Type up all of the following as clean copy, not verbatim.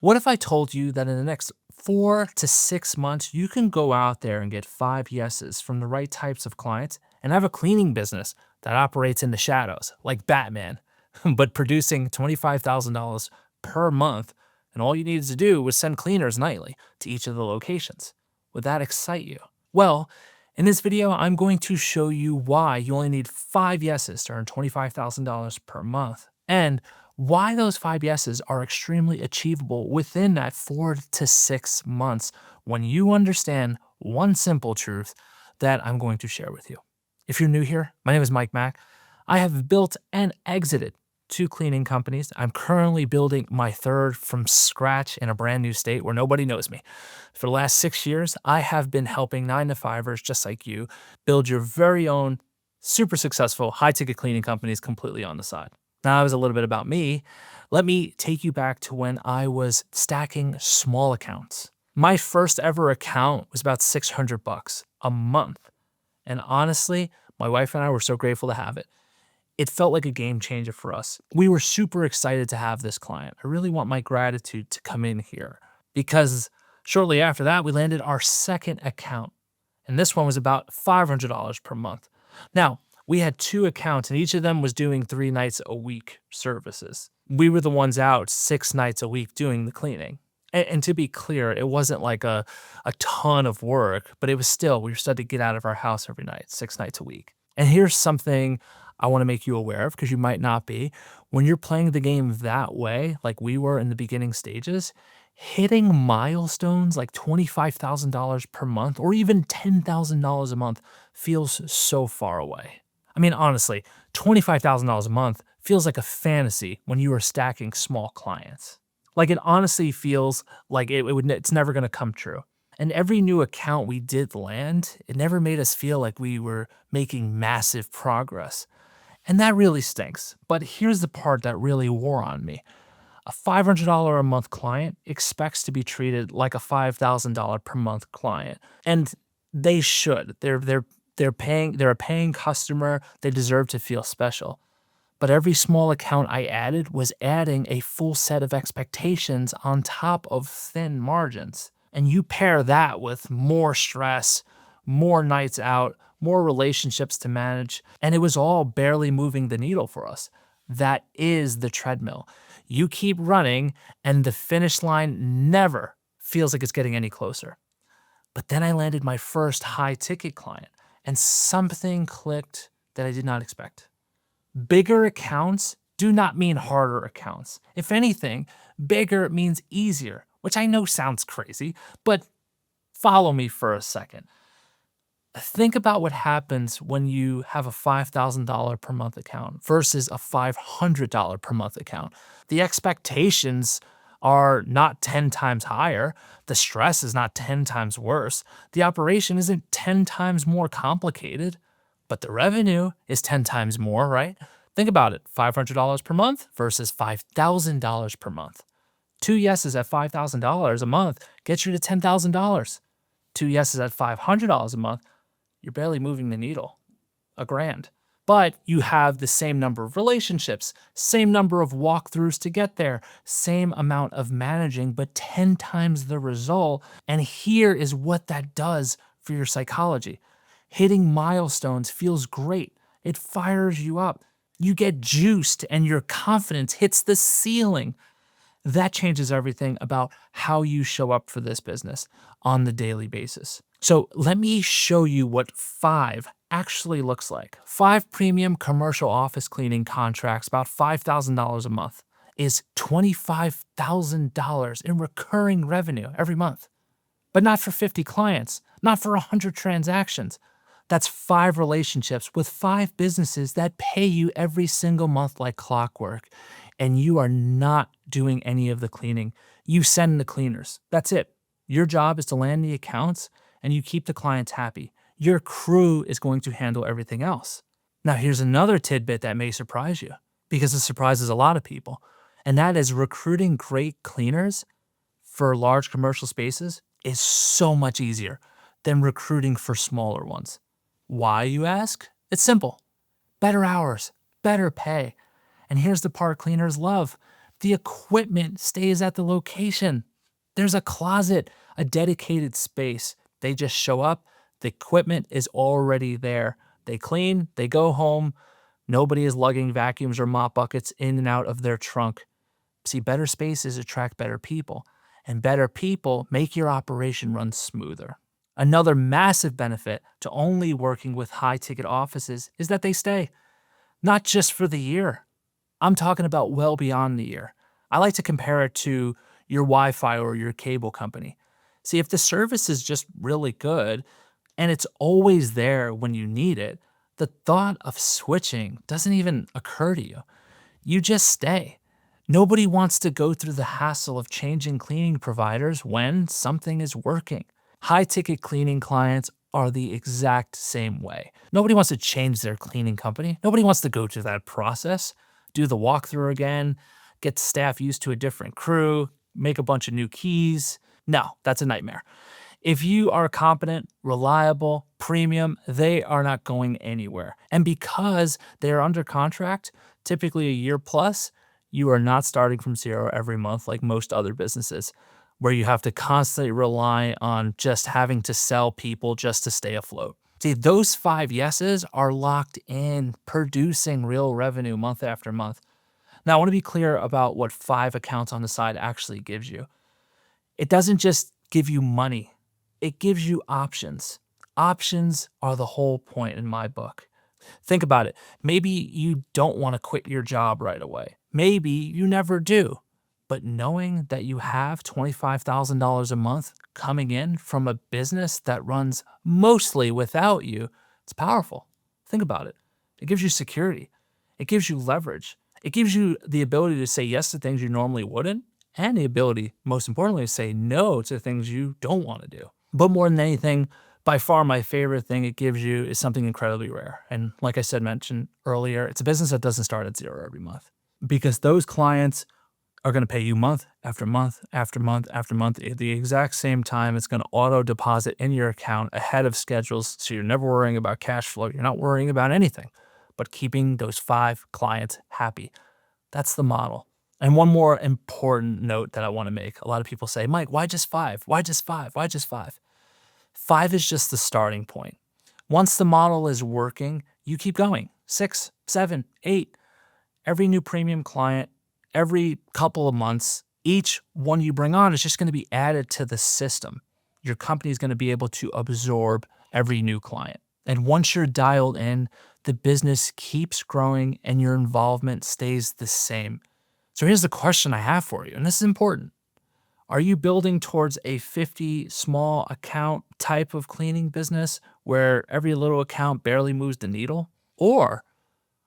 What if I told you that in the next 4 to 6 months, you can go out there and get 5 yeses from the right types of clients and have a cleaning business that operates in the shadows like Batman, but producing $25,000 per month? And all you needed to do was send cleaners nightly to each of the locations. Would that excite you? Well, in this video, I'm going to show you why you only need 5 yeses to earn $25,000 per month, and why those 5 yeses are extremely achievable within that 4 to 6 months when you understand one simple truth that I'm going to share with you. If you're new here, my name is Mike Mack. I have built and exited 2 cleaning companies. I'm currently building my third from scratch in a brand new state where nobody knows me. For the last 6 years, I have been helping 9 to 5ers just like you build your very own super successful high ticket cleaning companies completely on the side. Now, that was a little bit about me. Let me take you back to when I was stacking small accounts. My first ever account was about $600 a month. And honestly, my wife and I were so grateful to have it. It felt like a game changer for us. We were super excited to have this client. I really want my gratitude to come in here because shortly after that, we landed our second account. And this one was about $500 per month. Now, we had 2 accounts and each of them was doing 3 nights a week services. We were the ones out 6 nights a week doing the cleaning. And to be clear, it wasn't like a ton of work, but it was still, we were starting to get out of our house every night, 6 nights a week. And here's something I want to make you aware of because you might not be. When you're playing the game that way, like we were in the beginning stages, hitting milestones like $25,000 per month or even $10,000 a month feels so far away. I mean, honestly, $25,000 a month feels like a fantasy when you are stacking small clients. Like it honestly feels like it's never going to come true. And every new account we did land, it never made us feel like we were making massive progress. And that really stinks. But here's the part that really wore on me. A $500 a month client expects to be treated like a $5,000 per month client. And they should. They're a paying customer. They deserve to feel special. But every small account I added was adding a full set of expectations on top of thin margins. And you pair that with more stress, more nights out, more relationships to manage, and it was all barely moving the needle for us. That is the treadmill. You keep running, and the finish line never feels like it's getting any closer. But then I landed my first high ticket client, and something clicked that I did not expect. Bigger accounts do not mean harder accounts. If anything, bigger means easier, which I know sounds crazy, but follow me for a second. Think about what happens when you have a $5,000 per month account versus a $500 per month account. The expectations are not 10 times higher. The stress is not 10 times worse. The operation isn't 10 times more complicated, but the revenue is 10 times more, right? Think about it, $500 per month versus $5,000 per month. 2 yeses at $5,000 a month gets you to $10,000. 2 yeses at $500 a month, you're barely moving the needle, a grand. But you have the same number of relationships, same number of walkthroughs to get there, same amount of managing, but 10 times the result. And here is what that does for your psychology. Hitting milestones feels great. It fires you up. You get juiced and your confidence hits the ceiling. That changes everything about how you show up for this business on the daily basis. So let me show you what 5 actually looks like. 5 premium commercial office cleaning contracts, about $5,000 a month, is $25,000 in recurring revenue every month. But not for 50 clients, not for 100 transactions. That's 5 relationships with 5 businesses that pay you every single month like clockwork. And you are not doing any of the cleaning. You send the cleaners. That's it. Your job is to land the accounts and you keep the clients happy. Your crew is going to handle everything else. Now, here's another tidbit that may surprise you because it surprises a lot of people. And that is recruiting great cleaners for large commercial spaces is so much easier than recruiting for smaller ones. Why, you ask? It's simple. Better hours, better pay. And here's the part cleaners love. The equipment stays at the location. There's a closet, a dedicated space. They just show up. The equipment is already there. They clean, they go home. Nobody is lugging vacuums or mop buckets in and out of their trunk. See, better spaces attract better people, and better people make your operation run smoother. Another massive benefit to only working with high ticket offices is that they stay, not just for the year. I'm talking about well beyond the year. I like to compare it to your Wi Fi or your cable company. See, if the service is just really good and it's always there when you need it, the thought of switching doesn't even occur to you. You just stay. Nobody wants to go through the hassle of changing cleaning providers when something is working. High ticket cleaning clients are the exact same way. Nobody wants to change their cleaning company. Nobody wants to go through that process, do the walkthrough again, get staff used to a different crew, make a bunch of new keys. No, that's a nightmare. If you are competent, reliable, premium, they are not going anywhere. And because they are under contract, typically a year plus, you are not starting from zero every month like most other businesses, where you have to constantly rely on just having to sell people just to stay afloat. See, those 5 yeses are locked in, producing real revenue month after month. Now, I want to be clear about what 5 accounts on the side actually gives you. It doesn't just give you money, it gives you options. Options are the whole point in my book. Think about it. Maybe you don't want to quit your job right away. Maybe you never do. But knowing that you have $25,000 a month coming in from a business that runs mostly without you, it's powerful. Think about it. It gives you security. It gives you leverage. It gives you the ability to say yes to things you normally wouldn't, and the ability, most importantly, to say no to things you don't want to do. But more than anything, by far my favorite thing it gives you is something incredibly rare. And like I mentioned earlier, it's a business that doesn't start at zero every month, because those clients are going to pay you month after month after month after month at the exact same time. It's going to auto deposit in your account ahead of schedules. So you're never worrying about cash flow. You're not worrying about anything but keeping those 5 clients happy. That's the model. And one more important note that I want to make. A lot of people say, Mike, why just 5? Why just 5? Why just 5? 5 is just the starting point. Once the model is working, you keep going. 6, 7, 8. Every new premium client, every couple of months, each one you bring on is just going to be added to the system. Your company is going to be able to absorb every new client. And once you're dialed in, the business keeps growing and your involvement stays the same. So here's the question I have for you, and this is important. Are you building towards a 50 small account type of cleaning business where every little account barely moves the needle? Or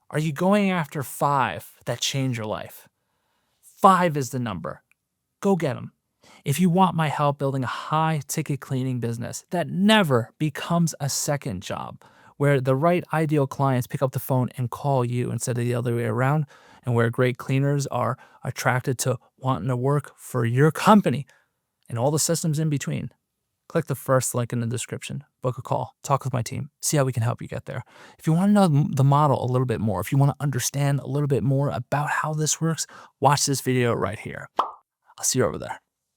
are you going after 5 that change your life? 5 is the number. Go get them. If you want my help building a high ticket cleaning business that never becomes a second job, where the right ideal clients pick up the phone and call you instead of the other way around, and where great cleaners are attracted to wanting to work for your company and all the systems in between, click the first link in the description, book a call, talk with my team, see how we can help you get there. If you want to know the model a little bit more, if you want to understand a little bit more about how this works, watch this video right here. I'll see you over there.